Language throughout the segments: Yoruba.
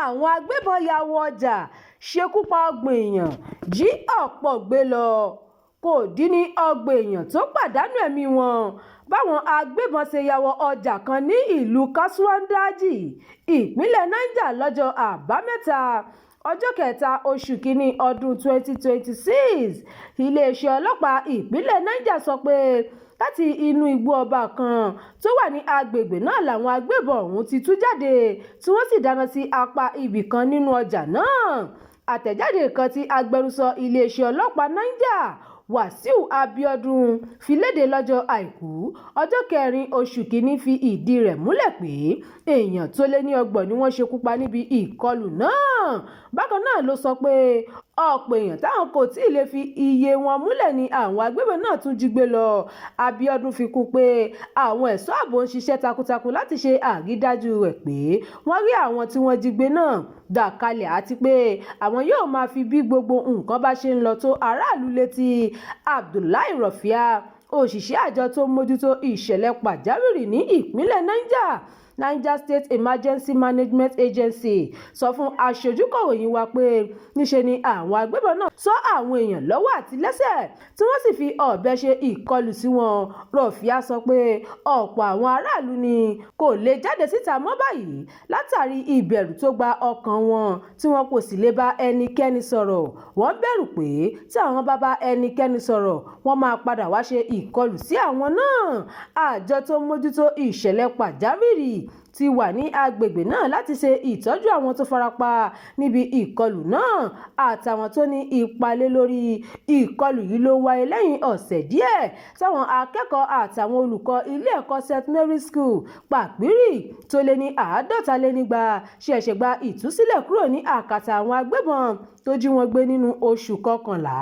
àwọn agbébọn ya wọ ọjà ṣekú pa ọgbọ̀n èèyàn jí ọ̀pọ̀ gbé lọ. Kò dín ní ọgbọ̀n èèyàn tó pàdánù ẹ̀mí wọn báwọn agbébọn ṣe ya wọ ọjà kan ní ìlú Kasuwandaji, ìpínlẹ̀ Niger lọ́jọ́ Àbámẹ́ta ọjọ́ kẹta oṣù kínní ọdún 2026. Iléeṣẹ́ ọlọ́pàá ìpínlẹ̀ Niger sọ pé láti inú igbó ọba kan tó wà ní agbègbè náà làwọn agbébọn ọ̀hún ti tú jáde tí wọ́n sì dáná sí apá ibì kan nínú ọjà náà. Àtẹ̀jáde kan tí agbẹnusọ iléeṣẹ́ ọlọ́pàá Niger Wàsíù Abíọ́dún fi léde lọ́jọ́ Àìkú ọjọ́ kẹrin oṣù kínní fi ìdí rẹ̀ múlẹ̀ pé èèyàn tó lé ní 30 ni wọ́n ṣekú pa níbi ìkọlù náà. Bákan náà ló sọ pé ọ̀pọ̀ èèyàn táwọn kò tí ì lè fi iye wọn múlẹ̀ ni àwọn agbébọn náà tún jí gbé lọ. Abíọ́dún fi kún pé àwọn ẹ̀ṣọ́ ààbò ń ṣiṣẹ́ takuntakun láti ṣe àrídájú rẹ̀ pé wọ́n rí àwọn tí wọ́n jí gbé náà dá kalẹ̀ àti pé àwọn yóò máa fi bí gbogbo nǹkan bá ṣe ń lọ tó aráàlú létí. Abdullahi Rofia, òṣìṣẹ́ àjọ tó ń mójútó ìṣẹ̀lẹ̀ pàjáwìrì ní ìpínlẹ̀ Niger State Emergency Management Agency, sọ fún aṣojúkọ̀ròyìn wa pé níṣe ni àwọn agbébọn náà ṣọ́ àwọn èèyàn lọ́wọ́ àti lẹ́sẹ̀ tí wọ́n sì fi ọ̀bẹ ṣe ìkọlù sí wọn. Rofia sọ pé ọ̀pọ̀ àwọn aráàlú ni kò lè jáde síta mọ́ báyìí látàrí ìbẹ̀rù tó gba ọkàn wọn tí wọn kò sì lè bá ẹnikẹ́ni sọ̀rọ̀. Wọ́n bẹ̀rù pé tí àwọn bá bá ẹnikẹ́ni sọ̀rọ̀ wọ́n máa padà wá ṣe ìkọlù sí àwọn náà. Àjọ tó ń mójútó ìṣẹ̀lẹ̀ pàjáwìrì ti wà ní agbègbè náà láti ṣe ìtọ́jú àwọn tó farapa níbi ìkọlù náà àtàwọn tó ní ipa lé lórí. Ìkọlù yìí ló wáyé lẹ́yìn ọ̀sẹ̀ díẹ̀ táwọn akẹ́kọ̀ọ́ àtàwọn olùkọ́ ilé ẹ̀kọ́ St. Mary's School Pàpírì tó lé ní 250 ṣẹ̀ṣẹ̀ gba ìtúsílẹ̀ kúrò ní àkàtà àwọn agbébọn tó jí wọn gbé nínú oṣù kọkànlá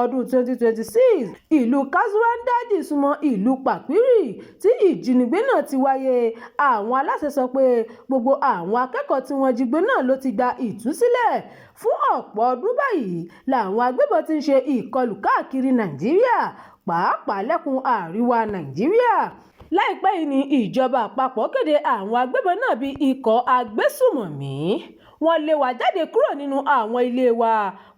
ọdún 2026. Ìlú Kasuwandaji súnmọ́ ìlú Pàpírì tí ìjínigbé náà ti wáyé. Àwọn aláṣẹ sọ pé gbogbo àwọn akẹ́kọ̀ọ́ tí wọ́n jí gbé náà ló ti gba ìtúsílẹ̀. Fún ọ̀pọ̀ ọdún báyìí làwọn agbébọn ti ń ṣe ìkọlù káàkiri Nàìjíríà, pàápàá lẹ́kùn àríwá Nàìjíríà. Láìpẹ́ yìí ni ìjọba àpapọ̀ kéde àwọn agbébọn náà bí ikọ̀ agbésùmọ̀mí. Wọ́n lé wa jáde kúrò nínú àwọn ilé wa,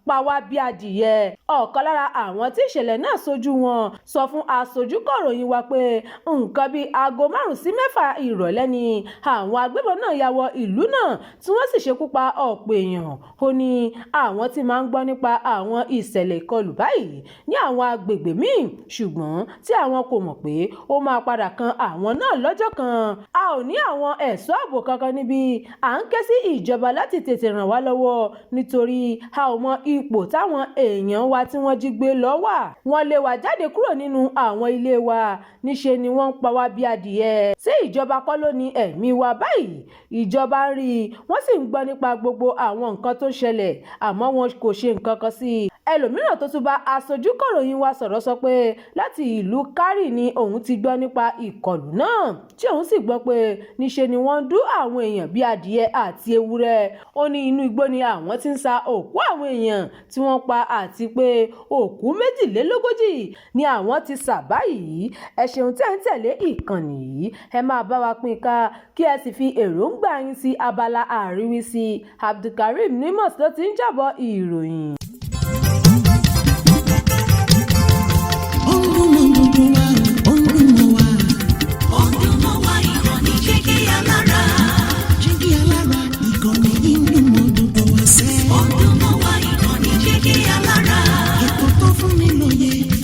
pa wá bí adìyẹ. Ọ̀kan lára àwọn tí ìṣẹ̀lẹ̀ náà ṣojú wọn sọ fún aṣojúkọ̀ròyìn wa pé nǹkan bíi aago 5 sí 6 ìrọ̀lẹ́ ni àwọn agbébọn náà ya wọ ìlú náà tí wọ́n sì ṣekú pa ọ̀pọ̀ èèyàn. Ó ní àwọn tí máa ń gbọ́ nípa àwọn ìṣẹ̀lẹ̀ ìkọlù báyìí ní àwọn agbègbè míì ṣùgbọ́n tí àwọn kò mọ̀ pé ó máa padà kan àwọn náà lọ́jọ́ kan. A ò ní àwọn ẹ̀ṣọ́ ààbò kankan níbi à ń ké sí ìjọba láti tètè ràn wá lọ́wọ́ nítorí a ò mọ ipò táwọn èèyàn wa tí wọ́n jí gbé lọ wà. Wọ́n lé wa jáde kúrò nínú àwọn ilé wa, níṣe ni wọ́n ń pa wá bí adìyẹ. Ṣé ìjọba kọ́ ló ní ẹ̀mí wa báyìí? Ìjọba ń rí i, wọ́n sì ń gbọ́ nípa gbogbo àwọn nǹkan tó ṣẹlẹ̀ àmọ́ wọn kò ṣe nǹkan kan sí i. Ẹlòmíràn tó tún bá aṣojúkọ̀ròyìn wa sọ̀rọ̀ sọ pé láti ìlú Kárì ni òun ti gbọ́ nípa ìkọlù náà tí òun sì gbọ́ pé níṣe ni wọ́n ń dú àwọn èèyàn bí adìyẹ àti ewúrẹ́. Ó ní inú igbó ni àwọn ti ń sa òkú àwọn èèyàn tí wọ́n pa àti pé òkú 42 ni àwọn ti sà báyìí. Ẹ ṣeun tẹ́ ń tẹ̀lé ìkànnì yìí, ẹ máa bá wa pín ká kí ẹ sì fi èròǹgbà yín sí abala àríwísí. Abdulkareem Nimus ló ti ń jábọ̀ ìròyìn.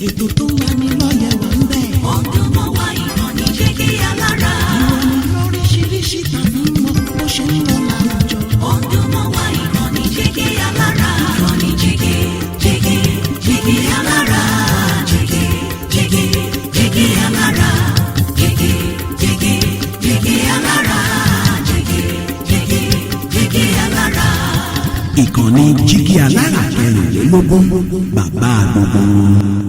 Ètò tó wà ní lọ́yẹ̀ wà ń bẹ̀. Ọdún mọ́ wá ìkànnì Jígí Alára. Ìròyìn lóríṣiríṣi tàbí mọ́ bó ṣe ń lọ láwùjọ. Ọdún mọ́ wá ìkànnì Jígí Alára. Ìkànnì Jígí Alára. Jígí Alára. Jígí Alára. Jígí Alára. Ìkànnì Jígí Alára 24 bàbá gbogbo.